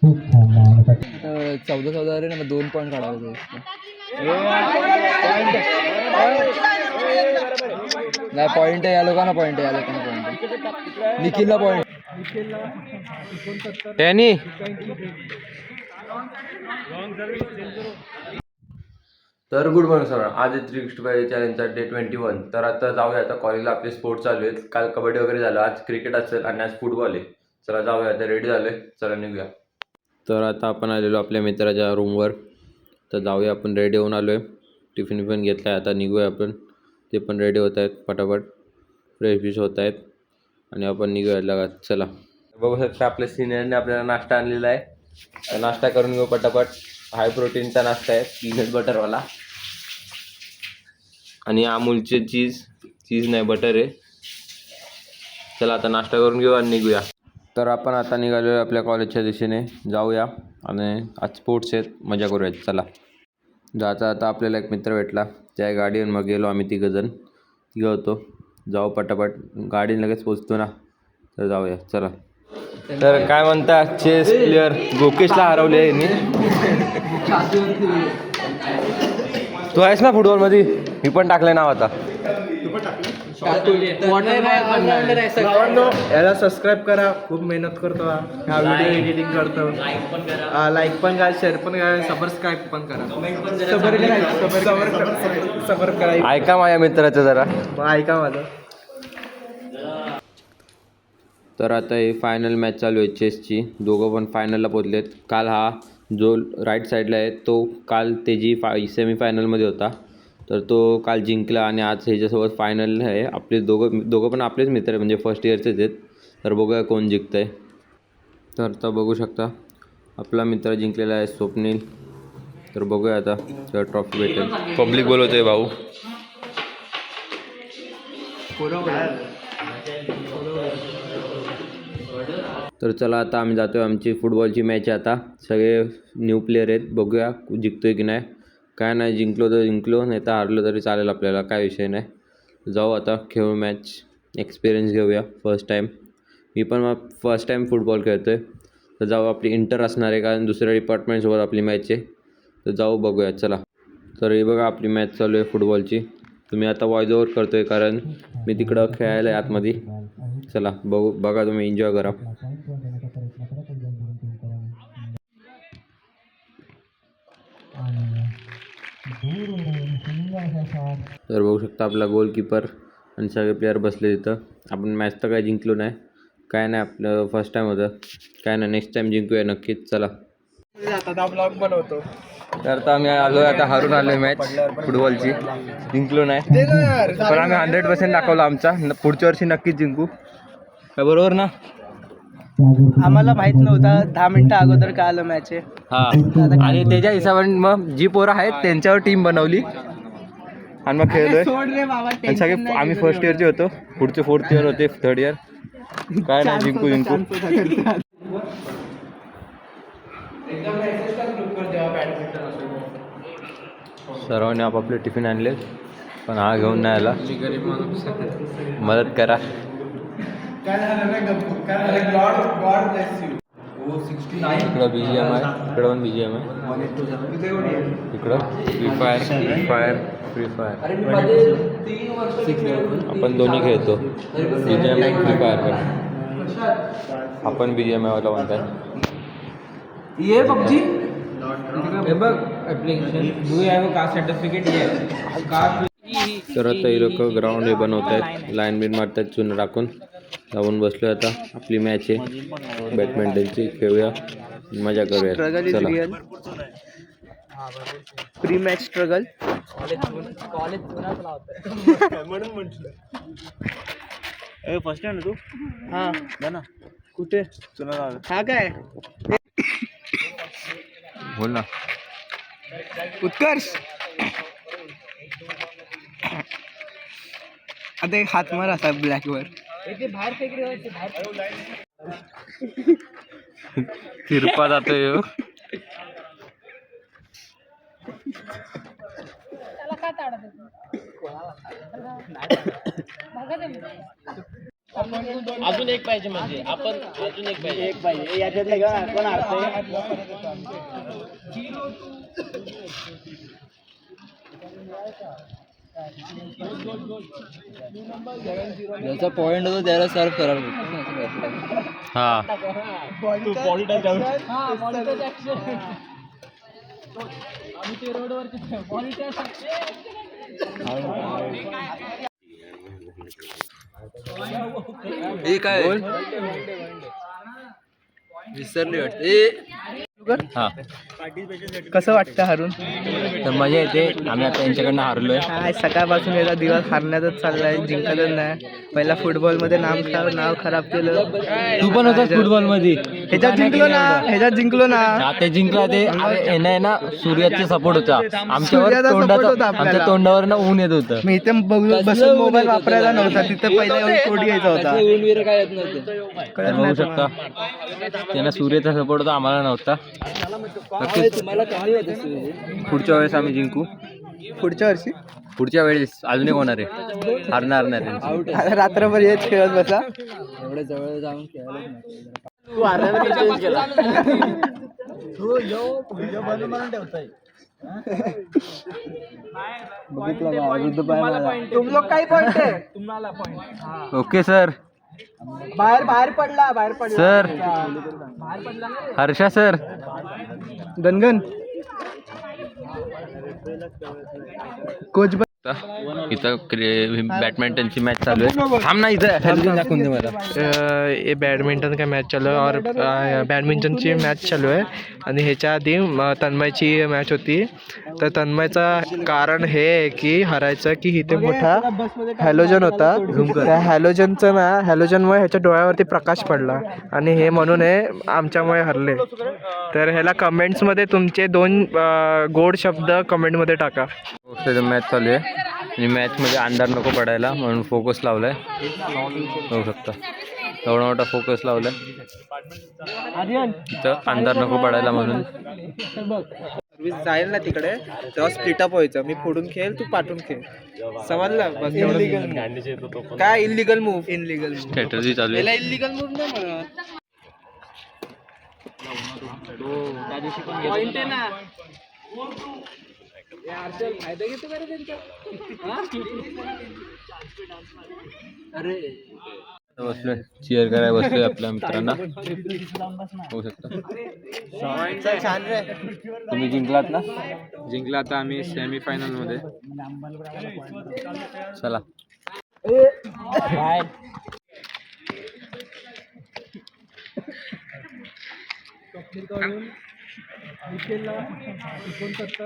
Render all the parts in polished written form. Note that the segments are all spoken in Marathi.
14 रे ना 2 पॉईंट काढायचे. नाही पॉईंट आहे या लोकांना, पॉईंट आहे या लोकांना, पॉईंट निखिलला पॉईंट त्यांनी. तर गुड मॉर्निंग सर, आज 365 चॅलेंजचा डे 21. तर आता जाऊया, आता कॉलेजला आपले स्पोर्ट्स चालू आहेत. काल कबड्डी वगैरे झालं, आज क्रिकेट असेल आणि आज फुटबॉल आहे. चला जाऊया, आता रेडी झालोय, चला निघूया. तर आता आपण आलेलो आपल्या मित्राच्या रूमवर. तर जाऊया, आपण रेडी होऊन आलोय, टिफिन पण घेतला आहे, आता निघूया आपण. ते पण रेडी होत आहेत, पटापट फ्रेश होत आहेत आणि आपण निघूया लगात. चला बघू शकता आपल्या सिनियरने आपल्याला नाश्ता आणलेला आहे. नाश्ता करून घेऊ पटापट. हाय प्रोटीनचा नाश्ता आहे, पीनट बटरवाला आणि अमूलचे चीज नाही बटर आहे. चला आता नाश्ता करून घेऊ आणि निघूया. तर आपण आता निघालो आहे आपल्या कॉलेजच्या दिशेने, जाऊया आणि आज स्पोर्ट्स आहेत, मजा करूया. चला जाता आता आपल्याला एक मित्र भेटला, त्या गाडीवर मग गेलो आम्ही तिघं होतो. जाऊ पटापट, गाडी लगेच पोचतो ना, तर जाऊया. चला. तर काय म्हणता, चेस प्लेअर गोकेशला हरवले यांनी. तू आहेस ना फुटबॉलमध्ये, मी पण टाकलंय नाव आता. याला सबस्क्राईब करा, खूप मेहनत करतो हा व्हिडिओ एडिटिंग करतो. लाईक पण करा, शेअर पण करा, सबस्क्राईब पण करा. सबर करा. ऐका माझ्या मित्राचं जरा, ऐका माझं. तर आता ही फायनल मॅच चालू आहे चेसची. दोघं पण फायनलला पोचलेत. काल हा जो राईट साईडला आहे तो काल त्याची सेमीफायनलमध्ये होता, तर तो काल जिंकला आणि आज ह्याच्यासोबत फायनल आहे. आपले दोघं पण आपलेच मित्र आहे, म्हणजे फर्स्ट इयरचेच आहेत. तर बघूया कोण जिंकतं आहे. तर आता बघू शकता आपला मित्र जिंकलेला आहे, स्वप्नील. तर बघूया आता तर ट्रॉफी भेटेल. पब्लिक बोलवतोय भाऊ. तर चला आता आम्ही जातो आहे, आमची फुटबॉलची मॅच आहे. आता सगळे न्यू प्लेयर आहेत, बघूया जिंकतो आहे की नाही. काय नाही, जिंकलो तर जिंकलो, नाही तर हारलो तरी चालेल, आपल्याला काय विषय नाही. जाऊ आता खेळू मॅच, एक्सपिरियन्स घेऊया. फर्स्ट टाईम मी पण मग फर्स्ट टाईम फुटबॉल खेळतो आहे. तर जाऊ, आपली इंटर असणार आहे कारण दुसऱ्या डिपार्टमेंटसोबत आपली मॅच आहे. तर जाऊ बघूया. चला. तर हे बघा आपली मॅच चालू आहे फुटबॉलची. तुम्ही आता वॉइस ओव्हर करतो आहे कारण मी तिकडं खेळायला आहे आतमध्ये. चला बघा तुम्ही, एन्जॉय करा. तर बघू शकता आपला गोलकीपर आणि सगळे प्लेयर बसले तिथं. आपण मॅच तर काय जिंकलो नाही, काय नाही, आपलं फर्स्ट टाईम होतं. काय नाही, नेक्स्ट टाईम जिंकूया नक्कीच. चला. बनवतो. तर आता आम्ही आलो, आता हारून आलो मॅच फुटबॉलची, जिंकलो नाही पण आम्ही 100% दाखवलं आमचा. पुढच्या वर्षी नक्कीच जिंकू, काय बरोबर ना. आम्हाला माहित नव्हतं, 10 मिनिटं अगोदर काय आलं मॅच आहे. हां, आणि त्याच्या हिशोबाने मग जी पोरं आहेत त्यांच्यावर टीम बनवली आणि मग खेळलोय. आणि सगळे आम्ही फर्स्ट इयरचे होतो, पुढचे फोर्थ इयर होते, थर्ड इयर. काय नाही, जिंकू. सर्वांनी आपापले टिफिन आणले, पण हा घेऊन नाही आला. मदत करा. इकडं BGM आहे, इकडं पण BGM आहे, इकडं फ्री फायर. आपण दोन्ही खेळतो, BGM फ्री फायर पण. आपण BGM वाला म्हणतात. ये पबजी हे बघ application, do you have a caste certificate? तर आता हे लोक ग्राउंड हे बनवत आहेत, लाईन बिन मारतात चुनं टाकून. जाऊन बसलो आता, आपली मॅच आहे बॅडमिंटनची, खेळूया, मजा करूया. चला. Pre match struggle. First time ना तू? हां ना. कुठे? हा काय बोल ना. उत्कर्ष, आता एक हात मार असा ब्लॅकवर. तिरपा जातोय ह्यो. अजून एक पाहिजे म्हणजे आपण अजून एक पाहिजे याच्यातले का कोण ज्याचा पॉईंट होतो त्याला सर्व करायला भेटतो. हा हे काय विसरली वाटते. हा कसं वाटतं हारून? तर मजा येते. आम्ही आता यांच्याकडनं हारलोय. काय सकाळपासून याचा दिवस हारण्यातच चाललाय, जिंकतच नाही. पहिला फुटबॉल मध्ये नाव खराब केलं. तू पण होतास फुटबॉल मध्ये. ह्याच्यात जिंकलो ना ते जिंकला ते आहे ना सूर्याचा सपोर्ट होता सूर्याचा support होता आपल्याला. आमच्या तोंडावर ना ऊन येत होतं. मी इथे बसून मोबाईल वापरायला नव्हता, तिथं पहिला येऊन कोट घ्यायचा होता. काय येत नव्हते. तर बघू शकता त्यांना सूर्याचा सपोर्ट होता, आम्हाला नव्हता. नक्कीच तुम्हाला काय होतं? पुढच्या वेळेस आम्ही जिंकू. पुढच्या वेळेस अजून एक होणार आहे, हारणार नाही. आउट आता रात्रभर हेच खेळत बसा. एवढे जवळ जाऊन खेळायलाच नाही. तू हरण्यामध्ये चेंज केला. तुम लोग काही पॉइंट आहे तुम्हाला पॉइंट. Okay sir. बाहेर पडला सर हर्षा सर गणगण कोच इथं बैडमिंटन की मैच चालू है. थांब ना इधर हेल्मेट दाखवून दे मला. ये बॅडमिंटन का मॅच चालू आहे और बॅडमिंटनची मॅच चालू आहे. आणि ह्याच्या आधी तन्मयची मॅच होती. तर तन्मयचं कारण हे आहे की हरायचं की इथे मोठा हॅलोजन होता. त्या हॅलोजनमुळे ह्याच्या डोळ्यावरती प्रकाश पडला आणि हे म्हणून हे आमच्यामुळे हरले. तर ह्याला कमेंट्समध्ये तुमचे 2 गोड शब्द कमेंटमध्ये टाका. मॅच चालू आहे आणि मॅचमध्ये अंधार नको पडायला म्हणून फोकस लावलाय. बघू शकता एवढा मोठा फोकस लावलाय इथं, अंधार नको पडायला म्हणून. जाईल ना तिकडे तेव्हा स्प्लिटअप व्हायचं. मी फोडून खेळ, तू पाठून खेळ. समजलं? बस एवढं. काय इलिगल मूव्ह स्ट्रॅटर्जी चालू आहे. इलिगल मूव्ह नाही म्हणत. पॉइंट आहे ना. बसलोय चीअर करायला बसलोय आपल्या मित्रांना. होऊ शकतं. छान रे. तुम्ही जिंकलात ना? जिंकला आता आम्ही सेमीफायनल मध्ये. चला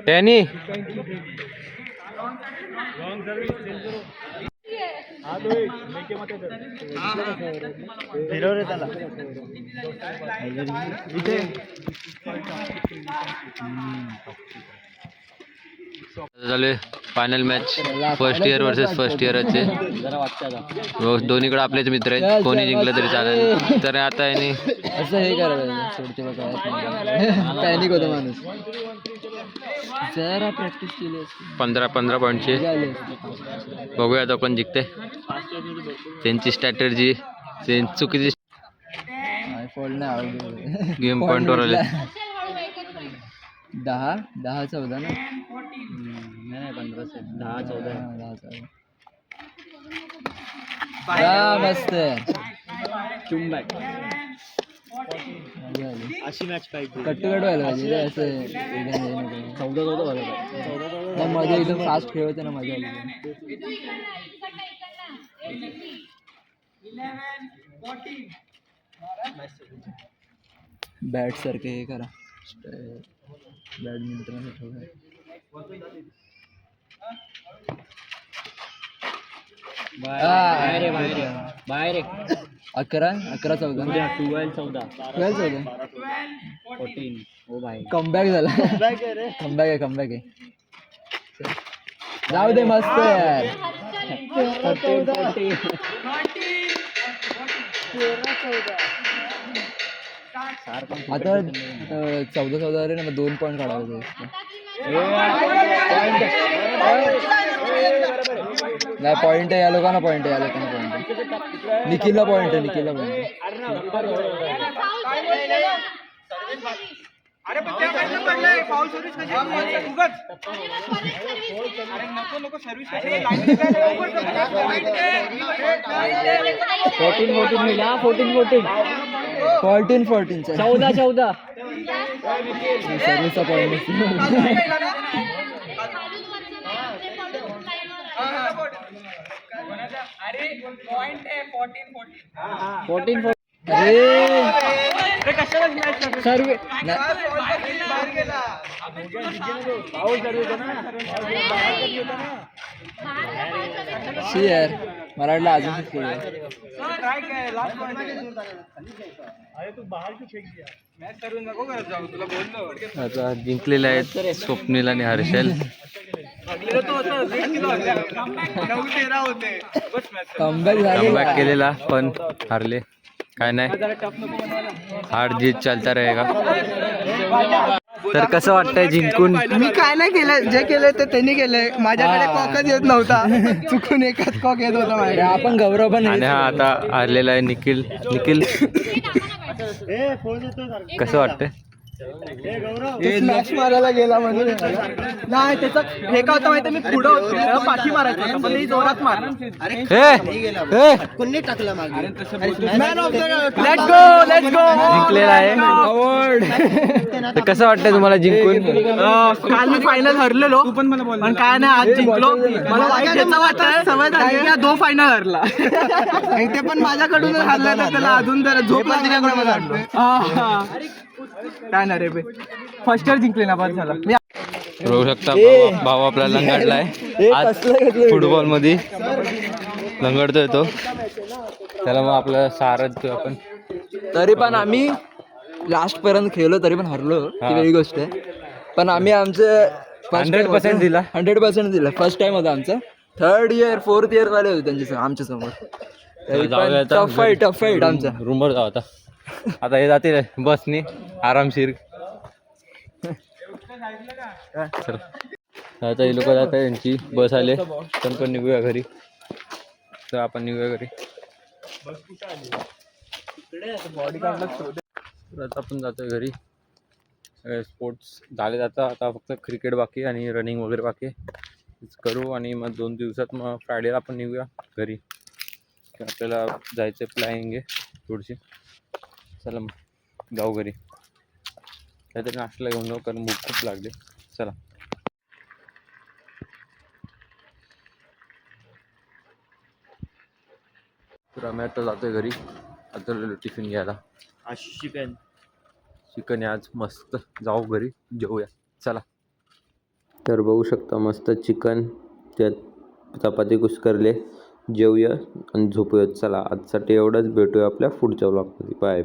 टॅनी झाले final match. First year versus first इयरचे. दोन्हीकडे आपलेच मित्र आहेत, कोणी जिंकलं तरी चालेल. तर आता यांनी असं हे करायला पॅनिक होतं माणूस. जरा प्रॅक्टिस केली असते. 15 पॉईंटचे. बघूया आता कोण जिंकते. त्यांची स्ट्रॅटर्जी चुकीची गेम पॉईंटवर आले. 10-14 ना. नाही 15-10-14. मस्त अशी मॅच पाहिजे. कट्टू व्हायला पाहिजे असं. 14 व्हायला पाहिजे. मजा एकदम फास्ट खेळते ना, मजा आली. बॅट सारखे हे करा. बॅडमिंटन बाहेर 11-14 12-14 14. हो भाई कमबॅक झाला. कमबॅक आहे. जाऊ दे मस्त यार. आता 14 रे ना, 2 पॉईंट काढायचे. नाही पॉईंट आहे या लोकांना, पॉईंट आहे. निखिलला पॉईंट आहे, निखिलला पॉईंट. अरे पण त्या बाजूला पडलंय फाऊल सर्व्हिस कशी उगाच अरे नको नको सर्व्हिस कशी लाईन 14 मिळाला. 14 14 सर्विसचा पॉईंट. अरे पॉइंट आहे 14 अरे कशाला मॅच सर्व बाहेर गेला फाऊल सर्व्हिस शी यार, मला वाटलं अजून काय काय लास्ट पॉइंट अरे तू बाहेर क्यों फेंक दिया मॅच सर्व्हिस नको करत जाऊ तुला बोललो. आता जिंकलेले आहेत स्वप्नील आणि हर्षल. अगले तो होता 1.5 किलो 9-13 होते बस मॅच कमबॅक झाली. कमबॅक केलेला पण हारले. काय नाही, हार जीत चालता रहेगा. तर कसं वाटतंय जिंकून? मी काय नाही केलं, जे केलंय ते त्यांनी केलंय. माझ्याकडे कॉकच येत नव्हता, चुकून एकच कॉक येत होता अरे माझ्या. आपण गौरव पण आणि हा आता हारलेला आहे निखिल. निखिल कसं वाटतंय? स्मॅश मारायला गेला म्हणून नाही. त्याचा हे काय होतं माहिती, मी पुढं होतो पाठी मारायचं होतं, पण जोरात मारला. कोणी टाकला मागे man of the let's go जिंकलेला आहे. अवॉर्ड. तर कसं वाटतंय तुम्हाला जिंकून? काल मी फायनल हरलेलो पण काय नाही, आज जिंकलो. मला वाईट याचा वाटतं सवय झाली, 2 फायनल हरला आणि ते पण माझ्याकडून हरलं, तर त्याला अजून जरा झोप लागली. काय ना रे, फर्स्ट इयर जिंकले ना, बाद झाला. मी बघू शकता भाऊ आपला लंगाडलाय आज फुटबॉल मध्ये. लंगडतोय तो, त्याला मग आपलं सहारा देतोय आपण. तरी पण आम्ही लास्ट पर्यंत खेळलो, तरी पण हरलो, ती वेगळी गोष्ट आहे. पण आम्ही आमचं 100% दिला. 100% दिला. फर्स्ट टाइम होता आमचा. 3rd इयर 4th इयर वाले होते त्यांच्या आमच्या समोर. जाऊया आता टफ फाईट आमचा. रूमवर जाऊ आता. आता हे जातील बसनी आरामशीर. चला आता हे लोक जात आहे, यांची बस आले, पण निघूया घरी. तर आपण निघूया घरी. तर आता आपण जातोय घरी. स्पोर्ट्स झाले जाता, आता फक्त क्रिकेट बाकी आणि रनिंग वगैरे बाकी करू. आणि मग 2 दिवसात मग फ्रायडेला आपण निघूया घरी. आपल्याला जायचं प्लॅनिंग आहे थोडीशी. चला मग जाऊ घरी. काहीतरी नाश्ता घेऊन जाऊ, कारण भूक खूप लागली. चला. तर आम्ही आता जातोय घरी. आता टिफिन घ्यायला. चिकन आहे आज मस्त. जाऊ घरी जेवूया. चला. तर बघू शकता मस्त चिकन, त्यात चपाती कुस्करले. जेवूया आणि झोपूया. चला आजसाठी एवढंच. भेटूया आपल्या पुढच्या व्लॉगमध्ये. बाय.